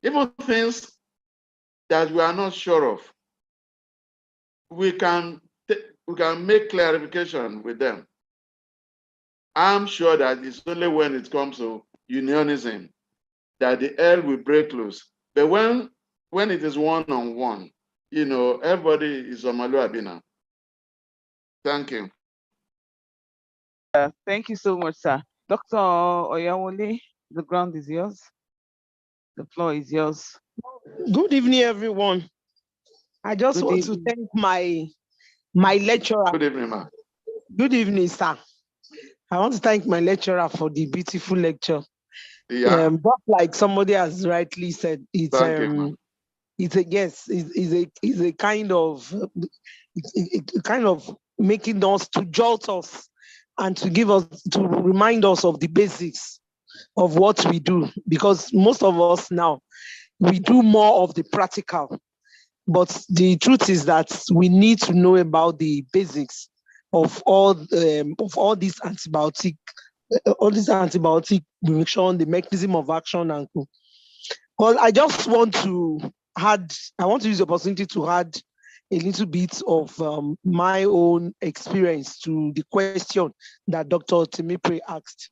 Speaker 1: even things that we are not sure of. We can make clarification with them. I'm sure that it's only when it comes to unionism that the L will break loose. But when it is one-on-one, everybody is Omalu Abina. Thank you.
Speaker 2: Thank you so much, sir. Dr. Oyawole, the ground is yours. The floor is yours.
Speaker 6: Good evening, everyone. I just want to thank my lecturer.
Speaker 1: Good evening, ma'am.
Speaker 6: Good evening, sir. I want to thank my lecturer for the beautiful lecture.
Speaker 1: Yeah.
Speaker 6: Just like somebody has rightly said, it's a kind of making us to jolt us and to remind us of the basics of what we do, because most of us now we do more of the practical. But the truth is that we need to know about the basics of all these antibiotic reaction, the mechanism of action, and so. Well, I just want to use the opportunity to add a little bit of my own experience to the question that Dr. Timipre asked.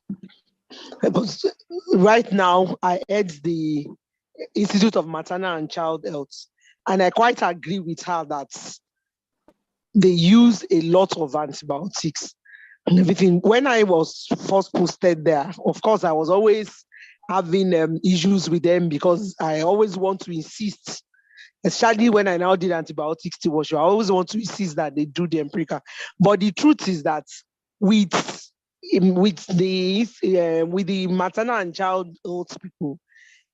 Speaker 6: Because right now, I head the Institute of Maternal and Child Health, and I quite agree with her that they use a lot of antibiotics and everything. When I was first posted there, of course, I was always having issues with them because I always want to insist, especially when I now did antibiotics to wash, I always want to insist that they do the empirical. But the truth is that with the maternal and child health people,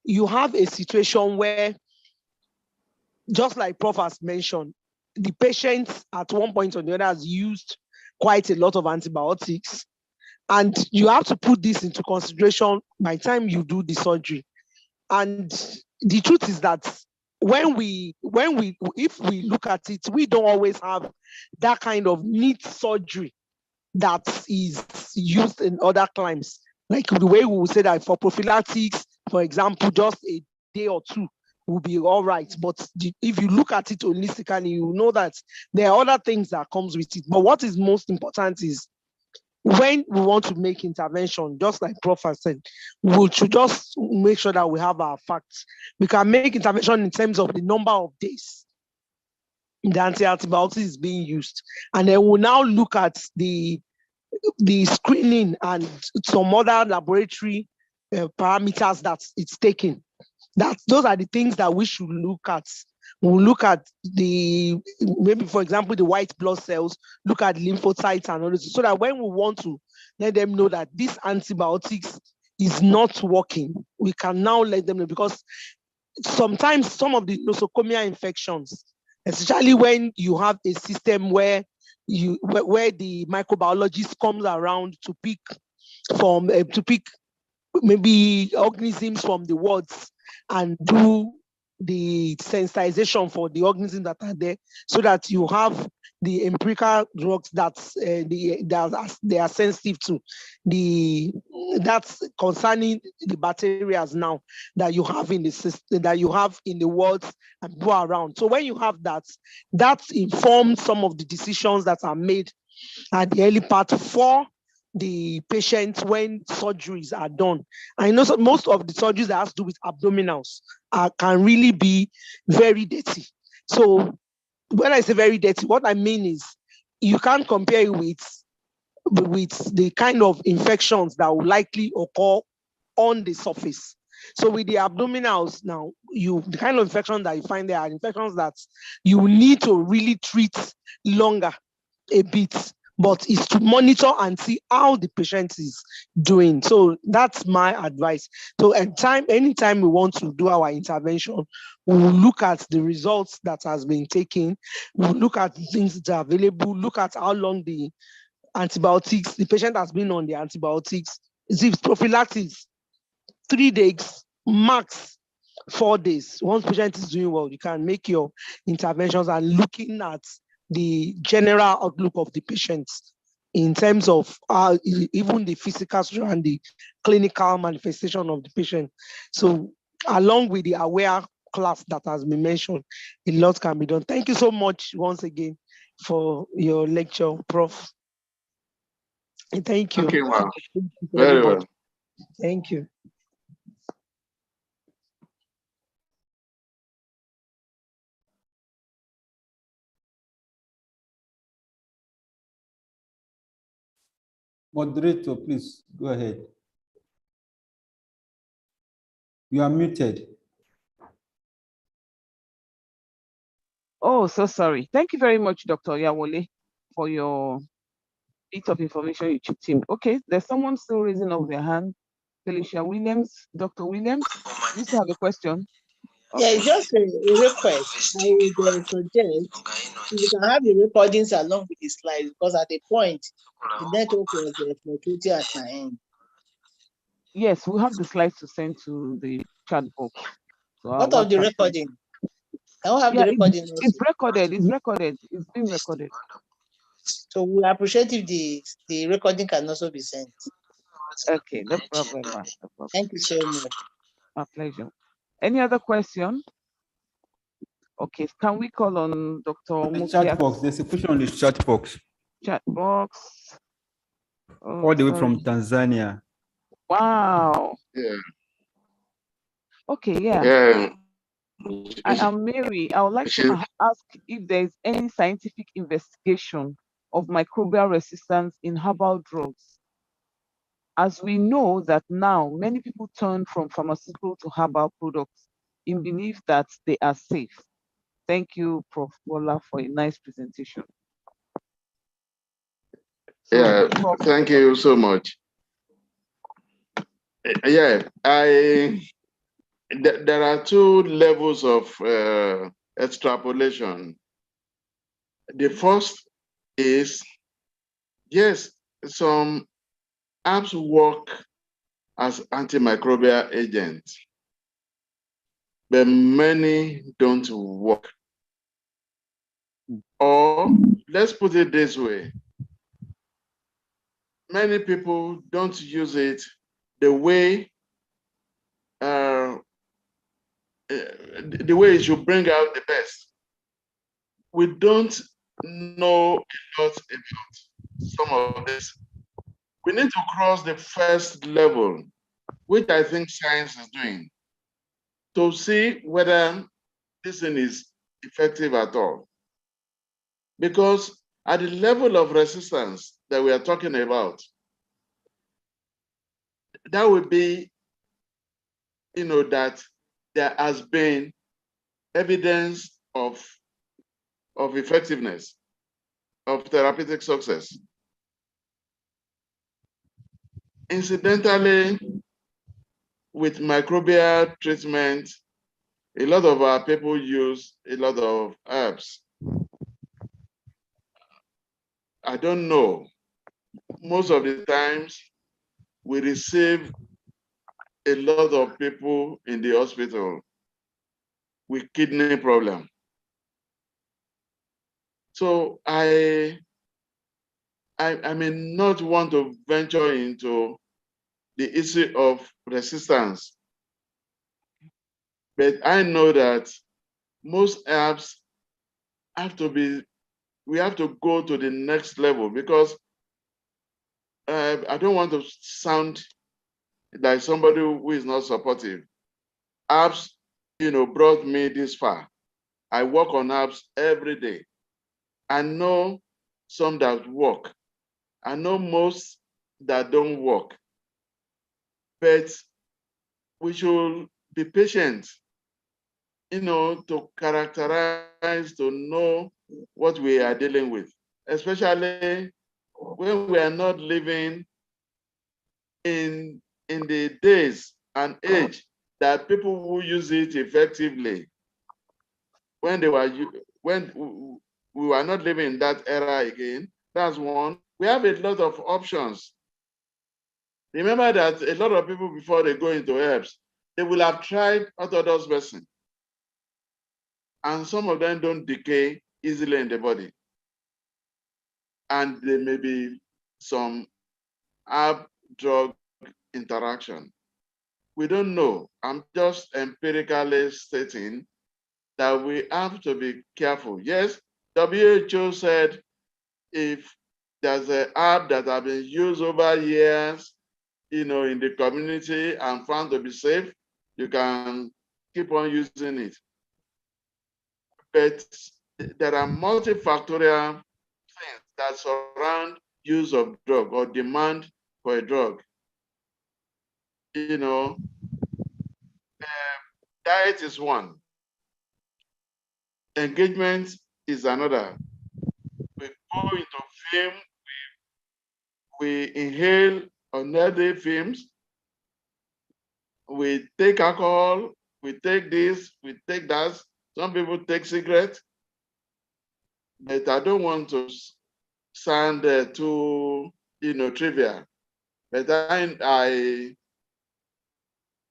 Speaker 6: you have a situation where, just like Prof has mentioned, the patient at one point or the other has used quite a lot of antibiotics. And you have to put this into consideration by the time you do the surgery. And the truth is that if we look at it, we don't always have that kind of neat surgery that is used in other climes. Like the way we will say that for prophylactics, for example, just a day or two will be all right. But if you look at it holistically, you know that there are other things that comes with it. But what is most important is when we want to make intervention, just like Prof said, we should just make sure that we have our facts. We can make intervention in terms of the number of days the antibiotics is being used. And then we'll now look at the screening and some other laboratory parameters that it's taking. Those are the things that we should look at. We'll look at maybe, for example, the white blood cells, look at lymphocytes and all this, so that when we want to let them know that this antibiotics is not working, we can now let them know. Because sometimes some of the nosocomial infections, especially when you have a system where the microbiologist comes around to pick maybe organisms from the wards and do the sensitization for the organisms that are there, so that you have the empirical drugs that's they are sensitive to that's concerning the bacteria now that you have in the system, that you have in the world and go around. So when you have that, that informs some of the decisions that are made at the early part for the patients when surgeries are done. I know most of the surgeries that has to do with abdominals can really be very dirty. So when I say very dirty, what I mean is you can't compare it with the kind of infections that will likely occur on the surface. So with the abdominals now, the kind of infection that you find there are infections that you need to really treat longer a bit, but it's to monitor and see how the patient is doing. So that's my advice. So anytime we want to do our intervention, we will look at the results that has been taken, we'll look at things that are available, look at how long the antibiotics, the patient has been on the antibiotics. If prophylactics, 3 days, max 4 days. Once patient is doing well, you can make your interventions and looking at the general outlook of the patients in terms of even the physical and the clinical manifestation of the patient. So along with the aware class that has been mentioned, a lot can be done. Thank you so much once again for your lecture, Prof. Thank you.
Speaker 1: Okay, wow. Very well.
Speaker 6: Thank you.
Speaker 3: Moderator, please go ahead. You are muted.
Speaker 2: Oh, so sorry. Thank you very much, Dr. Yawole, for your bit of information you chipped in. Okay, there's someone still raising up their hand. Felicia Williams, Dr. Williams, you still have a question?
Speaker 4: Yeah, it's just a request. I would suggest you can have the recordings along with the slides, because at a point the network was fluctuating at my end.
Speaker 2: Yes, we'll have the slides to send to the chat box. So
Speaker 4: What of the recording? I don't have the recording.
Speaker 2: It's recorded. It's recorded. It's been recorded.
Speaker 4: So we appreciate if the recording can also be sent.
Speaker 2: Okay, no problem, no problem.
Speaker 4: Thank you so much.
Speaker 2: My pleasure. Any other question? Okay, can we call on Dr.
Speaker 3: Chat box. There's a question on the chat box.
Speaker 2: Chat box. Oh,
Speaker 3: all the way from Tanzania.
Speaker 2: Wow.
Speaker 1: Yeah.
Speaker 2: Okay, yeah.
Speaker 1: Yeah.
Speaker 2: I am Mary. I would like to ask if there is any scientific investigation of microbial resistance in herbal drugs. As we know that now many people turn from pharmaceutical to herbal products in belief that they are safe. Thank you, Prof. Bola, for a nice presentation. So,
Speaker 1: yeah, thank you so much. Yeah, there are two levels of extrapolation. The first is, yes, some herbs work as antimicrobial agents, but many don't work. Or let's put it this way, many people don't use it the way it should bring out the best. We don't know a lot about some of this. We need to cross the first level, which I think science is doing, to see whether this thing is effective at all. Because at the level of resistance that we are talking about, that would be, that there has been evidence of effectiveness, of therapeutic success. Incidentally, with microbial treatment, a lot of our people use a lot of herbs. I don't know. Most of the times, we receive a lot of people in the hospital with kidney problem. So I may not want to venture into the issue of resistance, but I know that most herbs we have to go to the next level, because I don't want to sound like somebody who is not supportive. Herbs, brought me this far. I work on herbs every day. I know some that work. I know most that don't work. But we should be patient, to characterize, to know what we are dealing with, especially when we are not living in the days and age that people who use it effectively, when we were not living in that era again. That's one. We have a lot of options. Remember that a lot of people, before they go into herbs, they will have tried orthodox medicine, and some of them don't decay easily in the body, and there may be some herb drug interaction. We don't know. I'm just empirically stating that we have to be careful. Yes, WHO said if there's an herb that has been used over years, in the community and found to be safe, you can keep on using it. But there are multifactorial things that surround use of drug or demand for a drug. Diet is one. Engagement is another. We go into film, we inhale unhealthy films, we take alcohol, we take this, we take that. Some people take cigarettes, but I don't want to sound too, trivial. But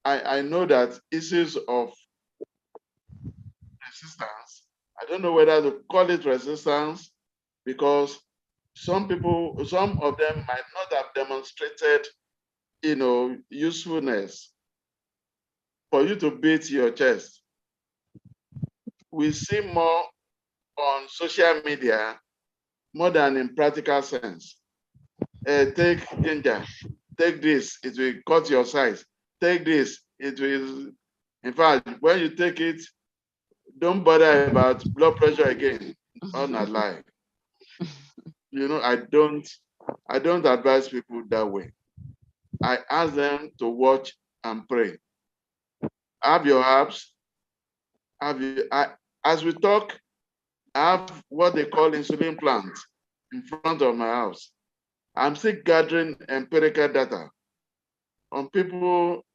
Speaker 1: I know that issues of resistance, I don't know whether to call it resistance, because some of them might not have demonstrated, usefulness for you to beat your chest. We see more on social media more than in practical sense. Take ginger, take this, it will cut your size. Take this, it will, in fact, when you take it, don't bother about blood pressure again. On a lie. I don't advise people that way. I ask them to watch and pray. Have your herbs. As we talk, I have what they call insulin plant in front of my house. I'm still gathering empirical data on people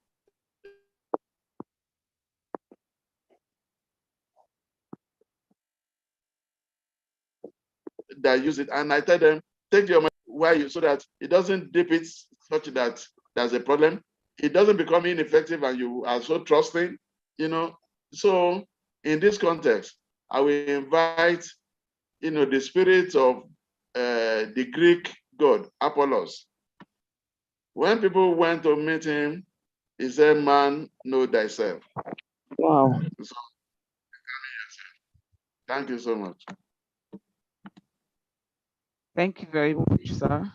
Speaker 1: that use it, and I tell them, take your money while you, so that it doesn't dip it such that there's a problem. It doesn't become ineffective and you are so trusting, So in this context, I will invite, the spirit of the Greek god Apollos. When people went to meet him, he said, "Man, know thyself."
Speaker 2: Wow.
Speaker 1: So, thank you so much.
Speaker 2: Thank you very much, sir.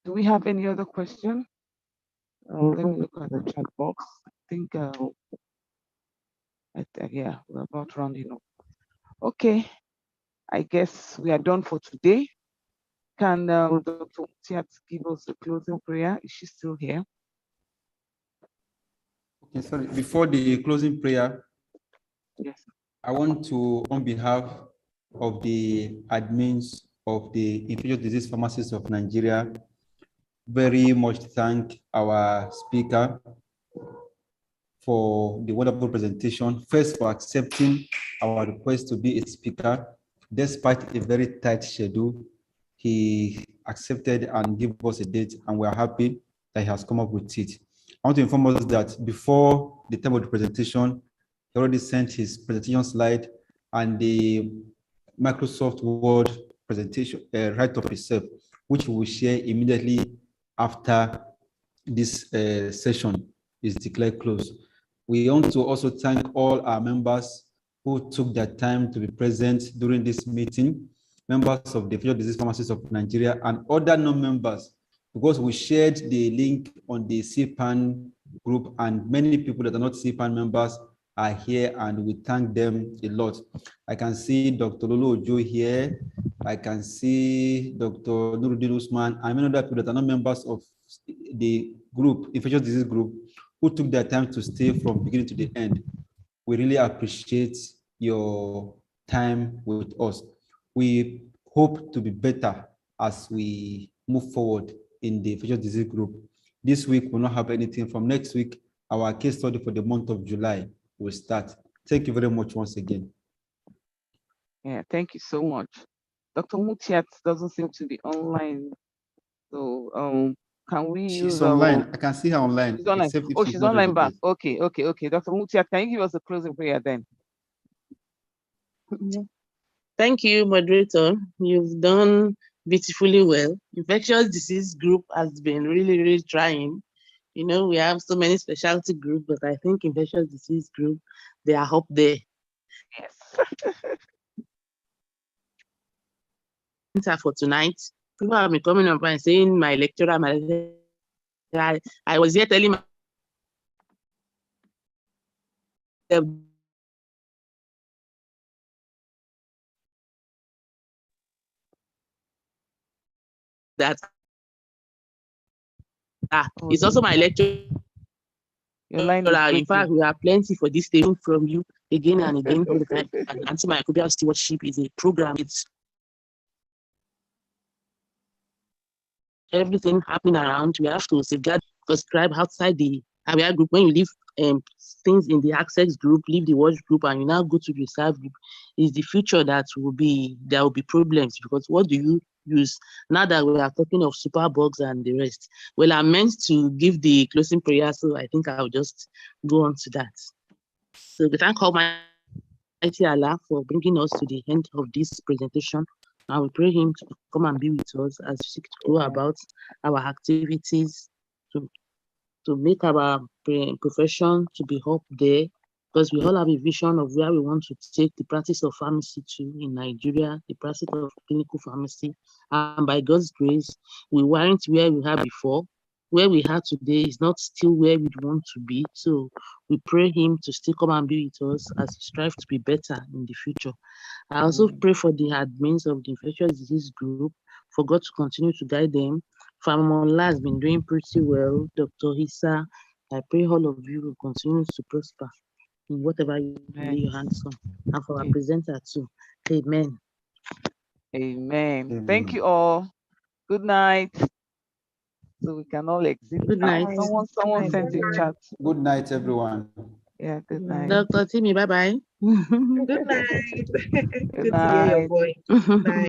Speaker 2: Do we have any other question? Let me look at the chat box. I think, yeah, we're about rounding up. Okay, I guess we are done for today. Can Dr. Mutiat give us a closing prayer? Is she still here?
Speaker 3: Okay, sorry. Before the closing prayer,
Speaker 2: yes,
Speaker 3: I want to, on behalf of the admins of the Infectious Disease Pharmacists of Nigeria, very much thank our speaker for the wonderful presentation. First, for accepting our request to be a speaker, despite a very tight schedule. He accepted and gave us a date, and we are happy that he has come up with it. I want to inform us that before the time of the presentation, He already sent his presentation slide and the Microsoft Word presentation right of itself, which we will share immediately after this session is declared closed. We want to also thank all our members who took their time to be present during this meeting, members of the Infectious Disease Pharmacists of Nigeria and other non-members, because we shared the link on the CPAN group and many people that are not CPAN members are here and we thank them a lot. I can see Dr. Lolo Ojo here. I can see Dr. Nuruddin Usman and many other people that are not members of the group, infectious disease group, who took their time to stay from beginning to the end. We really appreciate your time with us. We hope to be better as we move forward in the infectious disease group. This week, we'll not have anything. From next week, our case study for the month of July will start. Thank you very much once again.
Speaker 2: Yeah, thank you so much. Dr. Mutiat doesn't seem to be online. So can we
Speaker 3: She's
Speaker 2: use
Speaker 3: online. I can see her online.
Speaker 2: She's online.
Speaker 3: Except if
Speaker 2: Oh, she's
Speaker 3: not
Speaker 2: online back.
Speaker 3: ready.
Speaker 2: Okay. Dr. Mutiat, can you give us a closing prayer then?
Speaker 4: Thank you, moderator. You've done beautifully well. Infectious disease group has been really, really trying. You know, we have so many specialty groups, but I think infectious disease group, they are up there.
Speaker 2: Yes.
Speaker 4: For tonight, people have been coming up and saying my lecturer, I was here telling that it's also my lecturer.
Speaker 2: Your line is
Speaker 4: in fact, we have plenty for this station from you again and again all the time. And antimicrobial stewardship is a program. It's everything happening around. We have to safeguard, prescribe outside the area group. When you leave things in the access group, leave the watch group, and you now go to the reserve group, is the future that there will be problems, because what do you use now that we are talking of super bugs and the rest? Well, I meant to give the closing prayer, so I think I'll just go on to that. So we thank Almighty Allah for bringing us to the end of this presentation. And we pray him to come and be with us as we seek to go about our activities to make our profession to be up there, because we all have a vision of where we want to take the practice of pharmacy to in Nigeria, the practice of clinical pharmacy. And by God's grace, we weren't where we had before. Where we are today is not still where we want to be. So we pray him to still come and be with us as we strive to be better in the future. I also pray for the admins of the infectious disease group, for God to continue to guide them. Famola has been doing pretty well. Dr. Issa, I pray all of you will continue to prosper in whatever you lay your hands on. And for our presenter too. Amen.
Speaker 2: Amen. Thank you all. Good night. So we can all exit.
Speaker 4: Good night.
Speaker 2: Someone sent a chat.
Speaker 3: Good night, everyone.
Speaker 2: Yeah, good night.
Speaker 4: Dr. Timmy, bye-bye.
Speaker 5: Good night. Good to hear your voice. Good night.